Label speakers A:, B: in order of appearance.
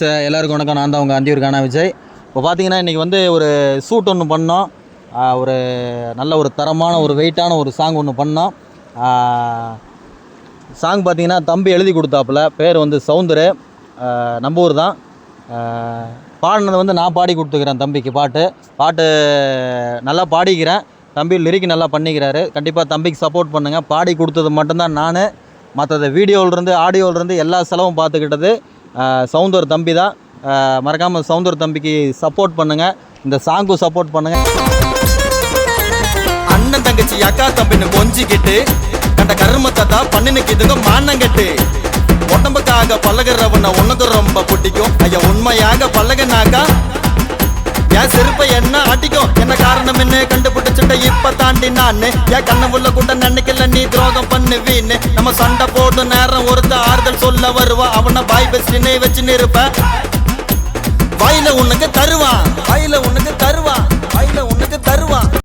A: Friends, எல்லாருக்கும் வணக்கம். நான் தான் உங்கள் அந்தியூர் கானா விஜய். இப்போ பார்த்தீங்கன்னா இன்றைக்கி வந்து ஒரு ஷூட் ஒன்று பண்ணோம். ஒரு நல்ல ஒரு தரமான ஒரு வெயிட்டான ஒரு சாங் ஒன்று பண்ணோம். சாங் பார்த்தீங்கன்னா தம்பி எழுதி கொடுத்தாப்புல. பேர் வந்து சவுந்தர், நம்ம ஊர் தான். பாடினது வந்து நான் பாடி கொடுத்துக்கிறேன் தம்பிக்கு. பாட்டு நல்லா பாடிக்கிறேன். தம்பி லிரிக் நல்லா பண்ணிக்கிறாரு. கண்டிப்பாக தம்பிக்கு சப்போர்ட் பண்ணுங்கள். பாடி கொடுத்தது மட்டும்தான் நான். மற்றது வீடியோவிலேருந்து ஆடியோவிலேருந்து எல்லா செலவும் பார்த்துக்கிட்டது சவுந்தர் தம்பி தான். மறக்காமல் சவுந்தர் தம்பிக்கு சப்போர்ட் பண்ணுங்கள். இந்த சாங்கும் சப்போர்ட் பண்ணுங்கள்.
B: அண்ணன் தங்கச்சி அக்கா தம்பின்னு கொஞ்சிக்கிட்டு கண்ட கருமத்தை தான் பண்ணினுக்கு இதுங்க மானங்கட்டு. உடம்புக்காக பழகிறவன உனக்கு ரொம்ப பிடிக்கும். ஐயா உண்மையாக பழகனாக்கா என் செருப்பை என்ன அடிக்கும். என்ன காரணம் என்ன கண்டுபிடிச்சிட்ட இப்ப தாண்டி நான். என் கண்ணவுள்ள கூட நினைக்கல நீ துரோகம் பண்ணுவீன்னு. நம்ம சண்டை போடும் நேரம் ஒருத்த ஆறுதல் சொல்ல வருவா. அவனை பாய் பெஸ்டினே வச்சுன்னு இருப்ப.